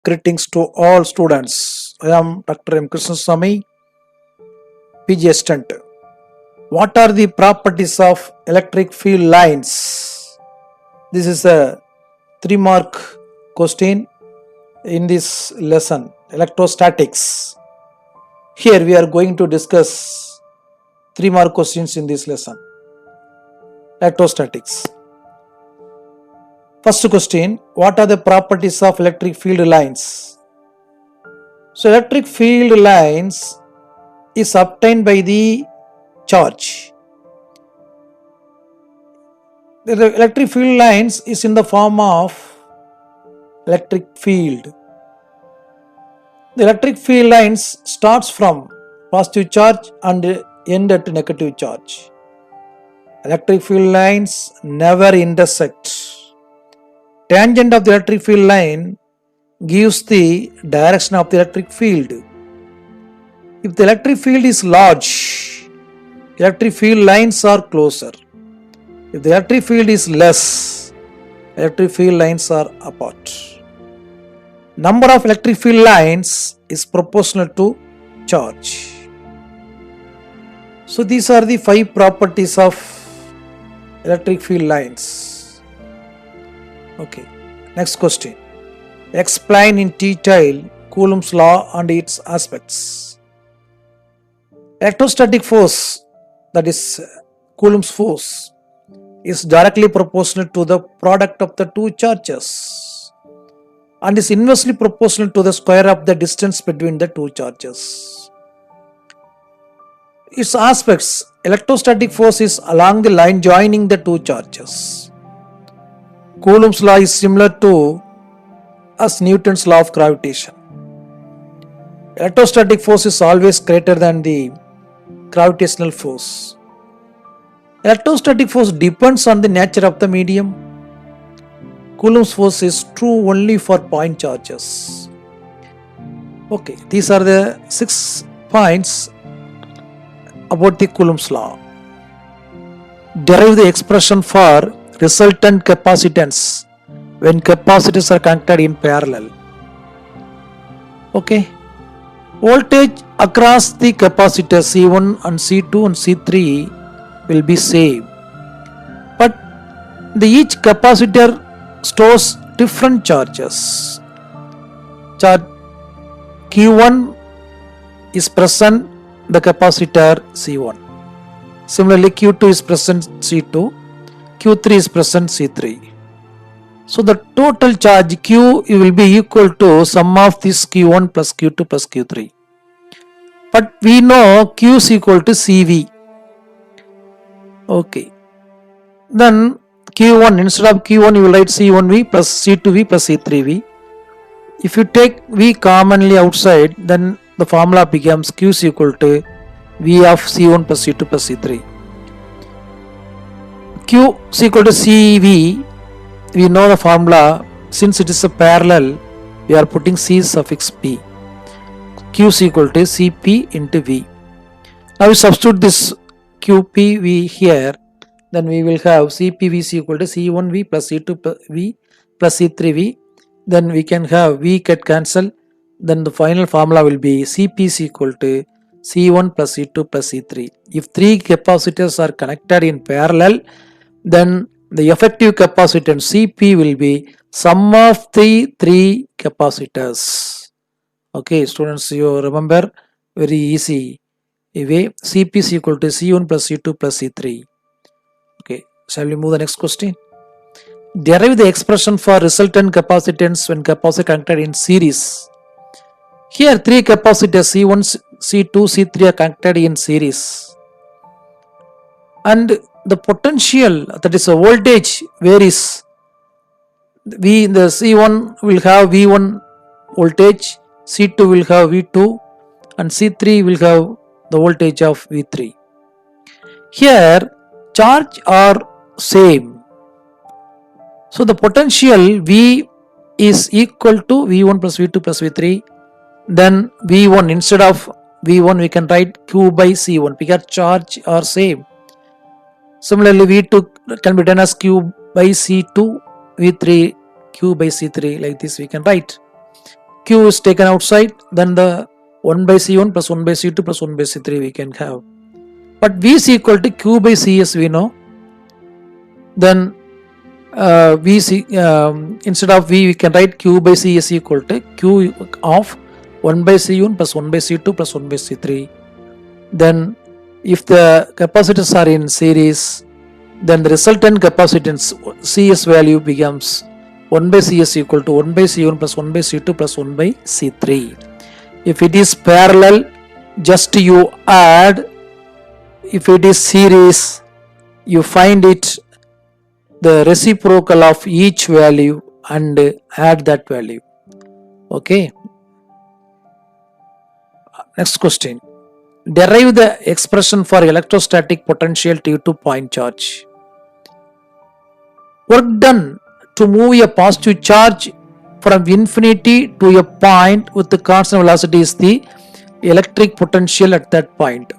Greetings to all students. I am Dr. M. Krishnaswamy, PG Assistant. What are the properties of electric field lines? This is a 3-mark question in this lesson, electrostatics. Here we are going to discuss 3-mark questions in this lesson, electrostatics. First question, what are the properties of electric field lines? So electric field lines is obtained by the charge. The electric field lines is in the form of electric field. The electric field lines starts from positive charge and end at negative charge. Electric field lines never intersect. Tangent of the electric field line gives the direction of the electric field. If the electric field is large, electric field lines are closer. If the electric field is less, electric field lines are apart. Number of electric field lines is proportional to charge. So these are the 5 properties of electric field lines. Okay, next question. Explain in detail Coulomb's law and its aspects. Electrostatic force, that is Coulomb's force, is directly proportional to the product of the two charges and is inversely proportional to the square of the distance between the two charges. Its aspects, electrostatic force is along the line joining the two charges. Coulomb's law is similar to as Newton's law of gravitation. Electrostatic force is always greater than the gravitational force. Electrostatic force depends on the nature of the medium. Coulomb's force is true only for point charges. Okay, these are the 6 points about the Coulomb's law. Derive the expression for resultant capacitance when capacitors are connected in parallel. Okay. Voltage across the capacitors C1 and C2 and C3 will be same. But each capacitor stores different charges. Charge Q1 is present the capacitor C1. Similarly, Q2 is present C2. Q3 is present C3. So the total charge Q will be equal to sum of this Q1 plus Q2 plus Q3. But we know Q is equal to CV. Okay. Then Q1, instead of Q1 you will write C1V plus C2V plus C3V. If you take V commonly outside, then the formula becomes Q is equal to V of C1 plus C2 plus C3. Q is equal to CV. We know the formula. Since it is a parallel, we are putting C suffix P. Q is equal to Cp into V. Now we substitute this QPV here. Then we will have CPV is equal to C1V plus C2V plus C3V. Then we can have V get cancelled. Then the final formula will be Cp is equal to C1 plus C2 plus C3. If 3 capacitors are connected in parallel, then the effective capacitance Cp will be sum of the 3 capacitors. Okay, students, you remember very easy way. Cp is equal to C1 plus C2 plus C3. Okay, shall we move the next question? Derive the expression for resultant capacitance when capacitors connected in series. Here 3 capacitors C1, C2, C3 are connected in series. And the potential, that is a voltage, varies. V in the C1 will have V1 voltage, C2 will have V2 and C3 will have the voltage of V3. Here charge are same. So the potential V is equal to V1 plus V2 plus V3. Then V1, instead of V1 we can write Q by C1 because charge are same. Similarly, V2 can be done as Q by C2, V3 Q by C3, like this we can write. Q is taken outside, then the 1 by C1 plus 1 by C2 plus 1 by C3 we can have. But V is equal to Q by Cs we know. Then instead of V we can write Q by Cs equal to Q of 1 by C1 plus 1 by C2 plus 1 by C3. Then if the capacitors are in series, then the resultant capacitance Cs value becomes 1 by Cs equal to 1 by C1 plus 1 by C2 plus 1 by C3. If it is parallel, just you add. If it is series, you find it the reciprocal of each value and add that value. Okay. Next question. Derive the expression for electrostatic potential due to point charge. Work done to move a positive charge from infinity to a point with the constant velocity is the electric potential at that point.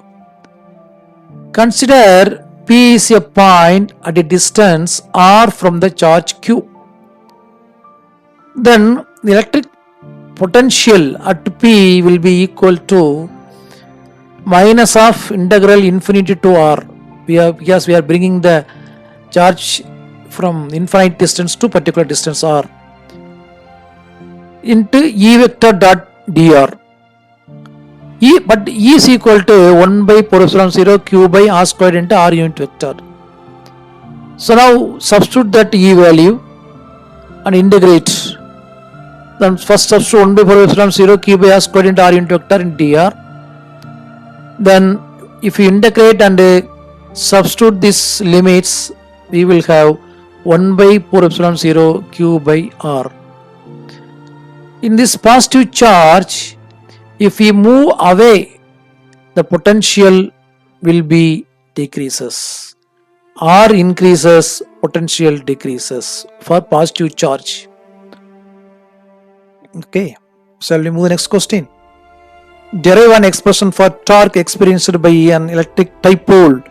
Consider P is a point at a distance r from the charge Q. Then the electric potential at P will be equal to minus of integral infinity to r. Because we are bringing the charge from infinite distance to particular distance r into E vector dot dr. But E is equal to 1 by 4 epsilon 0 Q by r squared into r unit vector. So now substitute that E value and integrate. Then first substitute 1 by 4 epsilon 0 Q by r squared into r unit vector in dr. Then if you integrate and substitute these limits, we will have 1 by 4 epsilon 0 Q by r. In this positive charge, if we move away, the potential will be decreases. R increases, potential decreases for positive charge. Okay, shall we move the next question? Derive an expression for torque experienced by an electric dipole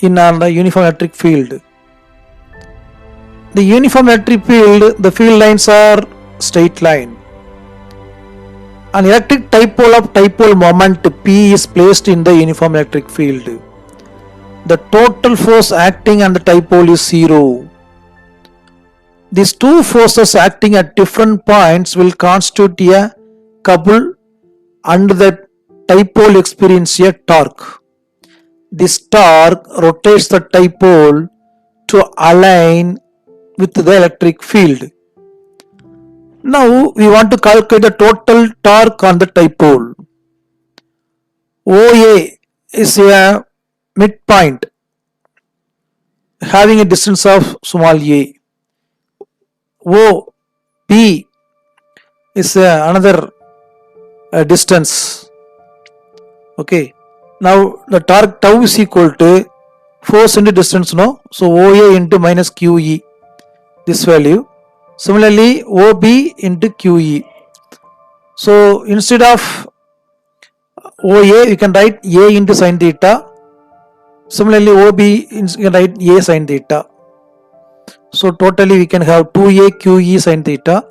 in a uniform electric field. The uniform electric field, the field lines are straight line. An electric dipole of dipole moment P is placed in the uniform electric field. The total force acting on the dipole is 0. These two forces acting at different points will constitute a couple and the dipole experience a torque. This torque rotates the dipole to align with the electric field. Now we want to calculate the total torque on the dipole. OA is a midpoint having a distance of small a. OB is another distance. Okay. Now the torque tau is equal to force into distance, no? So OA into minus QE, this value. Similarly, OB into QE. So instead of OA, you can write A into sin theta. Similarly, OB, you can write A sin theta. So totally we can have 2A QE sin theta.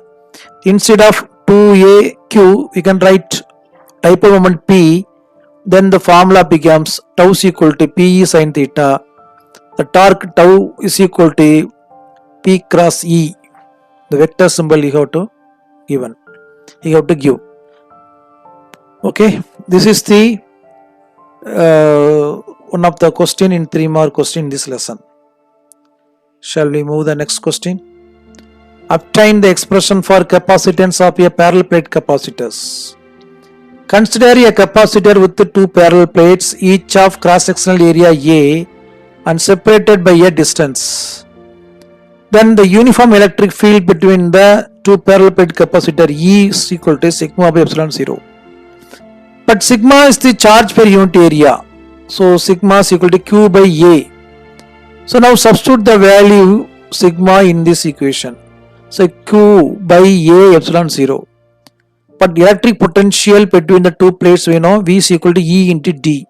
Instead of 2A Q, we can write dipole moment P. Then the formula becomes tau is equal to PE sin theta. The torque tau is equal to P cross E. The vector symbol you have to give. Okay, this is the one of the question in 3 mark question in this lesson. Shall we move the next question? Obtain the expression for capacitance of a parallel plate capacitors. Consider a capacitor with 2 parallel plates, each of cross-sectional area A and separated by a distance. Then the uniform electric field between the 2 parallel plate capacitor E is equal to sigma by epsilon 0. But sigma is the charge per unit area. So sigma is equal to Q by A. So now substitute the value sigma in this equation. So Q by A epsilon 0. But electric potential between the 2 plates we know V is equal to E into D.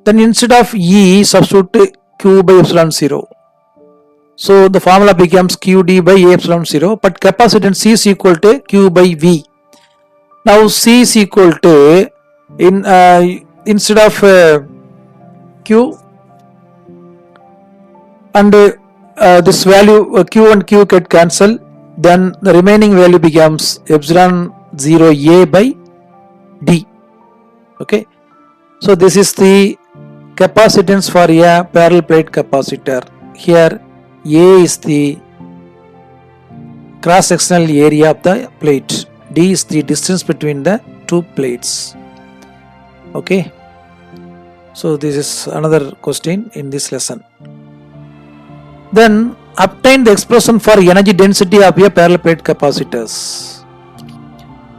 Then instead of E, substitute Q by epsilon 0. So the formula becomes QD by A epsilon 0, but capacitance C is equal to Q by V. Now C is equal to instead of Q and this value Q and Q get cancelled, then the remaining value becomes epsilon 0 A by D. Okay, so this is the capacitance for a parallel plate capacitor. Here A is the cross sectional area of the plate, D is the distance between the two plates. Okay, so this is another question in this lesson. Then obtain the expression for energy density of a parallel plate capacitors.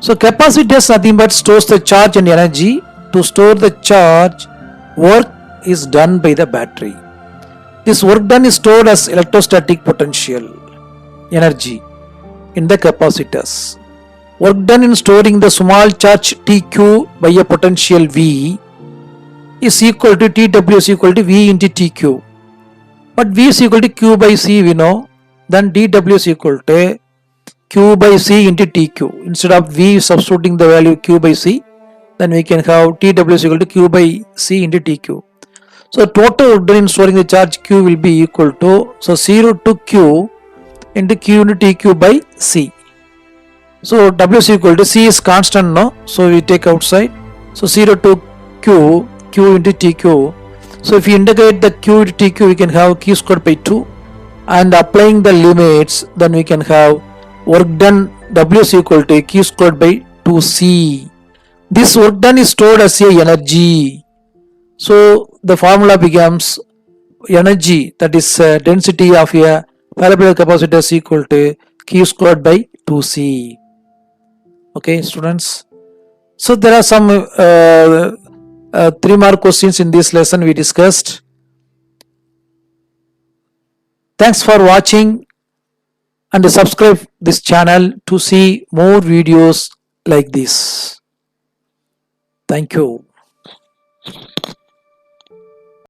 So capacitors nothing but stores the charge and energy. To store the charge, work is done by the battery. This work done is stored as electrostatic potential energy in the capacitors. Work done in storing the small charge TQ by a potential V is equal to TW is equal to V into TQ. But V is equal to Q by C we know. Then dW is equal to Q by C into TQ. Instead of V substituting the value Q by C, then we can have TW is equal to Q by C into TQ. So total work done in storing the charge Q will be equal to, so 0 to Q into Q into TQ by C. So W is equal to C is constant now, so we take outside. So 0 to Q, Q into TQ. So if we integrate the Q into TQ, we can have Q squared by 2, and applying the limits, then we can have work done W is equal to Q squared by 2C. This work done is stored as a energy. So the formula becomes energy, that is density of a parallel capacitor is equal to Q squared by 2C. Okay, students. So there are some 3 more questions in this lesson we discussed. Thanks for watching and subscribe this channel to see more videos like this. Thank you.